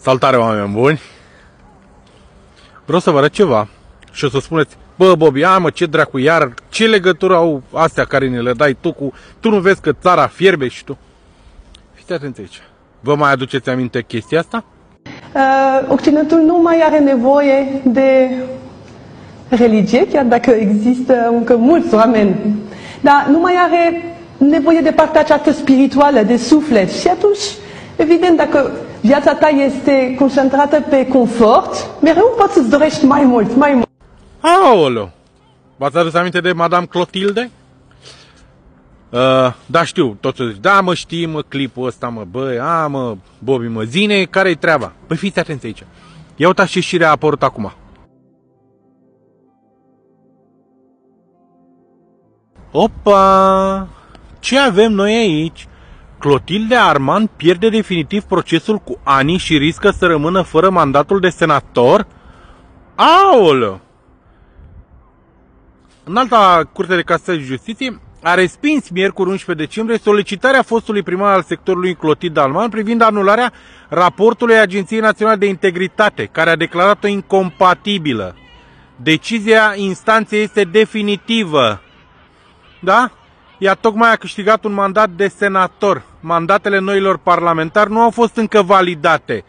Salutare, oameni buni! Vreau să vă arăt ceva și o să spuneți: bă, Bobby, mă, ce dracu, iar ce legătură au astea care ne le dai tu cu... Tu nu vezi că țara fierbe și tu? Fiți atenți aici. Vă mai aduceți aminte chestia asta? Occidentul nu mai are nevoie de religie, chiar dacă există încă mulți oameni, dar nu mai are nevoie de partea aceasta spirituală, de suflet. Și atunci, evident, dacă viața ta este concentrată pe confort, mereu poți să-ți dorești mai mult, mai mult. Aoleu! V-ați adus aminte de Madame Clotilde? Da, știu, toți o zic, da, mă, știi, mă, clipul ăsta, mă, băi, mă, Bobby, mă, zine, care-i treaba? Păi fiți atenți aici. Ia uitați ce știre a apărut acum. Opa! Ce avem noi aici? Clotilde Armand pierde definitiv procesul cu Ani și riscă să rămână fără mandatul de senator? Aoleu! Înalta Curte de Casație și Justiție a respins miercuri 11 decembrie solicitarea fostului primar al sectorului Clotilde Armand privind anularea raportului Agenției Naționale de Integritate, care a declarat-o incompatibilă. Decizia instanței este definitivă. Da? Ea tocmai a câștigat un mandat de senator. Mandatele noilor parlamentari nu au fost încă validate.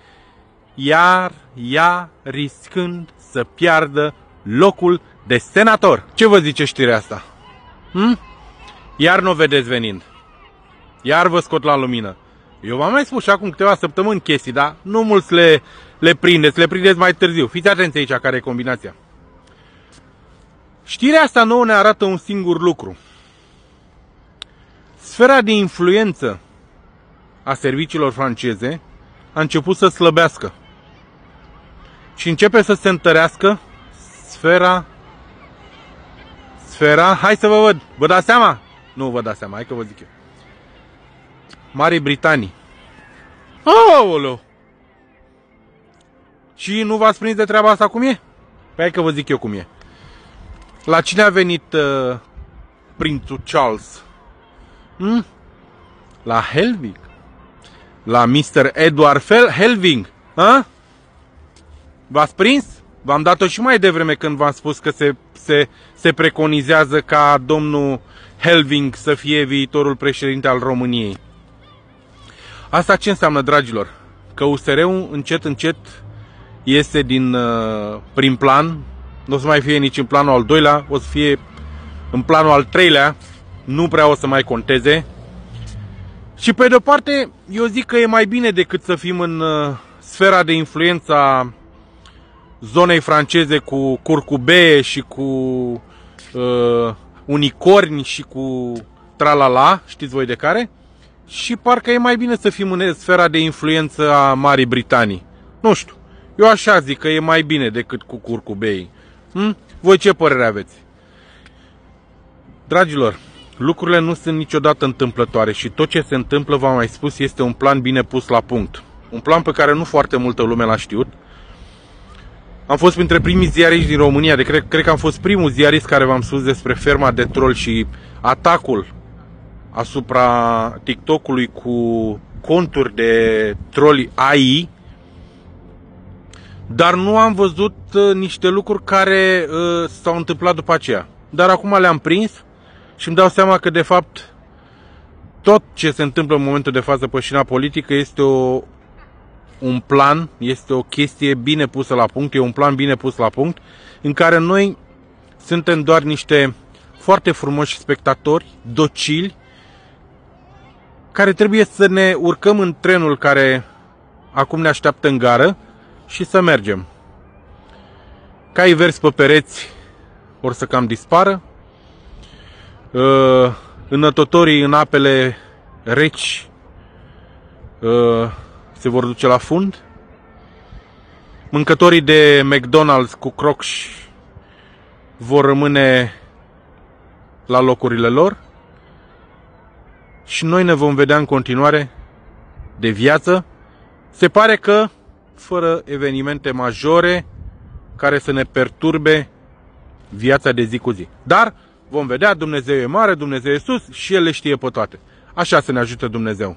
Iar ea riscând să piardă locul de senator. Ce vă zice știrea asta? Iar nu o vedeți venind. Iar vă scot la lumină. Eu v-am mai spus și acum câteva săptămâni chestii, dar nu mulți le prindeți. Le prindeți mai târziu. Fiți atenți aici care e combinația. Știrea asta nouă ne arată un singur lucru. Sfera de influență a serviciilor franceze a început să slăbească. Și începe să se întărească sfera, hai să vă văd, vă dați seama? Nu vă dați seama, hai că vă zic eu. Marii Britanii. Aoleu! Și nu v-ați prins de treaba asta cum e? Păi hai că vă zic eu cum e. La cine a venit prințul Charles? La Helvig? La Mr. Edward Helvig? V-ați prins? V-am dat-o și mai devreme când v-am spus că se preconizează ca domnul Helvig să fie viitorul președinte al României. Asta ce înseamnă, dragilor? Că USR-ul încet, încet iese din prim plan. Nu o să mai fie nici în planul al doilea, o să fie în planul al treilea. Nu prea o să mai conteze. Și pe de-o parte, eu zic că e mai bine decât să fim în sfera de influență a zonei franceze cu curcubee și cu unicorni și cu tralala, știți voi de care? Și parcă e mai bine să fim în sfera de influență a Marii Britanii. Nu știu, eu așa zic că e mai bine decât cu curcubei. Voi ce părere aveți? Dragilor, lucrurile nu sunt niciodată întâmplătoare și tot ce se întâmplă, v-am mai spus, este un plan bine pus la punct. Un plan pe care nu foarte multă lume l-a știut. Am fost printre primii ziariști din România, cred că am fost primul ziarist care v-am spus despre ferma de troli și atacul asupra TikTok-ului cu conturi de troli AI. Dar nu am văzut niște lucruri care s-au întâmplat după aceea. Dar acum le-am prins și îmi dau seama că de fapt tot ce se întâmplă în momentul de față pe scena politică este un plan, este o chestie bine pusă la punct, e un plan bine pus la punct, în care noi suntem doar niște foarte frumoși spectatori, docili, care trebuie să ne urcăm în trenul care acum ne așteaptă în gară și să mergem. Caii verzi pe pereți or să cam dispară, înătotorii în apele reci se vor duce la fund, mâncătorii de McDonald's cu Crocs vor rămâne la locurile lor și noi ne vom vedea în continuare de viață. Se pare că fără evenimente majore care să ne perturbe viața de zi cu zi. Dar vom vedea, Dumnezeu e mare, Dumnezeu e sus și El le știe pe toate. Așa să ne ajute Dumnezeu.